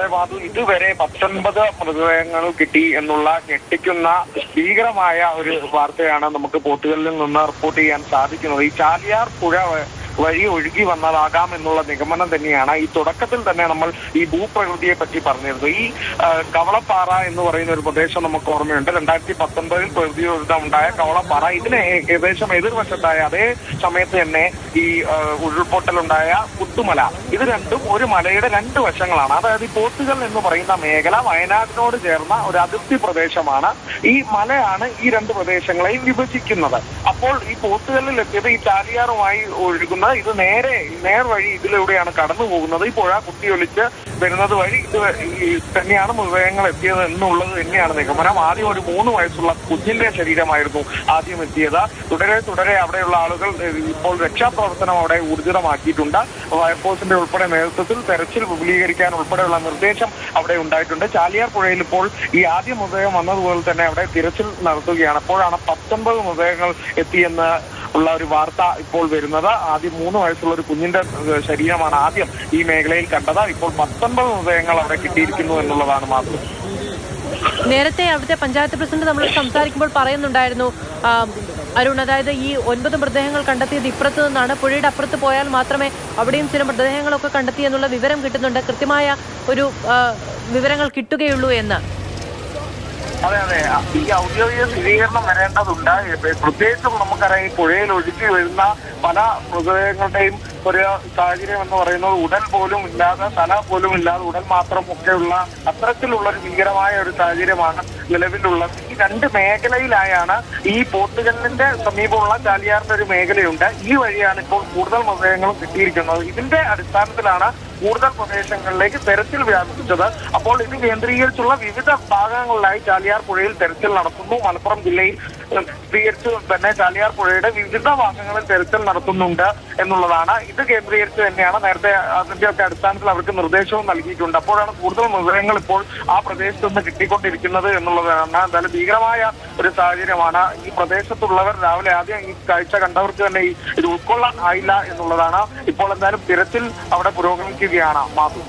വാതു ഇതുവരെ 19 മൃതദേഹങ്ങൾ കിട്ടി എന്നുള്ള ഞെട്ടിക്കുന്ന ഭീകരമായ ഒരു വാർത്തയാണ് നമുക്ക് പോത്തുകലിൽ നിന്ന് റിപ്പോർട്ട് ചെയ്യാൻ സാധിക്കുന്നത്. ഈ ചാലിയാർ പുഴ വഴി ഒഴുകി വന്നതാകാം എന്നുള്ള നിഗമനം തന്നെയാണ്. ഈ തുടക്കത്തിൽ തന്നെ നമ്മൾ ഈ ഭൂപ്രകൃതിയെ പറ്റി പറഞ്ഞിരുന്നു. ഈ കവളപ്പാറ എന്ന് പറയുന്ന ഒരു പ്രദേശം നമുക്ക് ഓർമ്മയുണ്ട്. 2019 പ്രകൃതി ദുരന്തമുണ്ടായ കവളപ്പാറ, ഇതിന് ഏകദേശം എതിർവശത്തായ അതേ സമയത്ത് തന്നെ ഈ ഉരുൾപൊട്ടലുണ്ടായ പുത്തുമല, ഇത് രണ്ടും ഒരു മലയുടെ രണ്ട് വശങ്ങളാണ്. അതായത് ഈ പോത്തുകൽ എന്ന് പറയുന്ന മേഖല വയനാടിനോട് ചേർന്ന ഒരു അതിർത്തി പ്രദേശമാണ്. ഈ മലയാണ് ഈ രണ്ട് പ്രദേശങ്ങളെയും വിഭജിക്കുന്നത്. അപ്പോൾ ഈ പോത്തുകല്ലിൽ എത്തിയത് ഈ ചാലിയാറുമായി ഒഴുകുന്ന ഇത് നേർവഴി ഇതിലൂടെയാണ് കടന്നു പോകുന്നത്. ഈ പുഴ കുത്തിയൊലിച്ച് വരുന്നത് വഴി ഇത് തന്നെയാണ് മൃതദേഹങ്ങൾ എത്തിയത് എന്നുള്ളത് തന്നെയാണ് നിഗമനം. ആദ്യം ഒരു 3 വയസ്സുള്ള കുഞ്ഞിന്റെ ശരീരമായിരുന്നു ആദ്യം എത്തിയത്. തുടരെ അവിടെയുള്ള ആളുകൾ ഇപ്പോൾ രക്ഷാപ്രവർത്തനം അവിടെ ഊർജിതമാക്കിയിട്ടുണ്ട്. ഫയർഫോഴ്സിന്റെ ഉൾപ്പെടെ നേതൃത്വത്തിൽ തെരച്ചിൽ വിപുലീകരിക്കാൻ ഉൾപ്പെടെയുള്ള നിർദ്ദേശം അവിടെ ഉണ്ടായിട്ടുണ്ട്. ചാലിയാർ പുഴയിൽ ഇപ്പോൾ ഈ ആദ്യ മൃതദേഹം വന്നതുപോലെ തന്നെ അവിടെ തിരച്ചിൽ നടത്തുകയാണ്. അപ്പോഴാണ് 19 മൃതദേഹങ്ങൾ എത്തിയെന്ന് ഉള്ള ഒരു വാർത്ത ഇപ്പോൾ വരുന്നത്. ആദ്യം 3 വയസ്സുള്ള ഒരു കുഞ്ഞിന്റെ ശരീരമാണ് ആദ്യം ഈ മേഖലയിൽ കണ്ടത്. ഇപ്പോൾ 19 മൃതദേഹങ്ങൾ അവിടെ കിട്ടിയിരിക്കുന്നു എന്നുള്ളതാണ് മാത്രം. നേരത്തെ അവിടുത്തെ പഞ്ചായത്ത് പ്രസിഡന്റ് നമ്മൾ സംസാരിക്കുമ്പോൾ പറയുന്നുണ്ടായിരുന്നു അരുൺ, അതായത് ഈ 9 മൃതദേഹങ്ങൾ കണ്ടെത്തിയത് ഇപ്പുറത്ത് നിന്നാണ്, പുഴയുടെ അപ്പുറത്ത് പോയാൽ മാത്രമേ അവിടെയും ചില മൃതദേഹങ്ങളൊക്കെ കണ്ടെത്തി എന്നുള്ള വിവരം കിട്ടുന്നുണ്ട്. കൃത്യമായ ഒരു വിവരങ്ങൾ കിട്ടുകയുള്ളൂ എന്ന്. അതെ, ഈ ഔദ്യോഗിക സ്ഥിരീകരണം വരേണ്ടതുണ്ട്. പ്രത്യേകിച്ചും നമുക്കറിയാം ഈ പുഴയിൽ ഒഴുകി വരുന്ന പല മൃതദേഹങ്ങളുടെയും ഒരു സാഹചര്യം എന്ന് പറയുന്നത് ഉടൽ പോലും ഇല്ലാതെ, തല പോലും ഇല്ലാതെ, ഉടൽ മാത്രം ഒക്കെയുള്ള അത്തരത്തിലുള്ള ഒരു ഭീകരമായ ഒരു സാഹചര്യമാണ് നിലവിലുള്ളത്. ഈ രണ്ട് മേഖലയിലായാണ് ഈ പോത്തുകല്ലിന്റെ സമീപമുള്ള ചാലിയാറിന്റെ ഒരു മേഖലയുണ്ട്. ഈ വഴിയാണ് ഇപ്പോൾ കൂടുതൽ മൃതദേഹങ്ങളും കിട്ടിയിരിക്കുന്നത്. ഇതിന്റെ അടിസ്ഥാനത്തിലാണ് കൂടുതൽ പ്രദേശങ്ങളിലേക്ക് തെരച്ചിൽ വ്യാപിപ്പിച്ചത്. അപ്പോൾ ഇത് കേന്ദ്രീകരിച്ചുള്ള വിവിധ ഭാഗങ്ങളിലായി ചാലിയാർ പുഴയിൽ തെരച്ചിൽ നടത്തുന്നു. മലപ്പുറം ജില്ലയിൽ കേന്ദ്രീകരിച്ച് തന്നെ ചാലിയാർ പുഴയുടെ വിവിധ ഭാഗങ്ങളിൽ തെരച്ചിൽ നടത്തുന്നുണ്ട് എന്നുള്ളതാണ്. ഇത് കേന്ദ്രീകരിച്ച് തന്നെയാണ് നേരത്തെ അതിന്റെയൊക്കെ അടിസ്ഥാനത്തിൽ അവർക്ക് നിർദ്ദേശവും നൽകിയിട്ടുണ്ട്. അപ്പോഴാണ് കൂടുതൽ മൃതദേഹങ്ങൾ ഇപ്പോൾ ആ പ്രദേശത്ത് നിന്ന് കിട്ടിക്കൊണ്ടിരിക്കുന്നത് എന്നുള്ളതാണ്. എന്തായാലും ഭീകരമായ ഒരു സാഹചര്യമാണ്. ഈ പ്രദേശത്തുള്ളവർ രാവിലെ ആദ്യം ഈ കാഴ്ച കണ്ടവർക്ക് തന്നെ ഇത് ഉൾക്കൊള്ളാൻ ആയില്ല എന്നുള്ളതാണ്. ഇപ്പോൾ എന്തായാലും തിരച്ചിൽ അവിടെ പുരോഗമിക്കുകയാണ്. മാധു.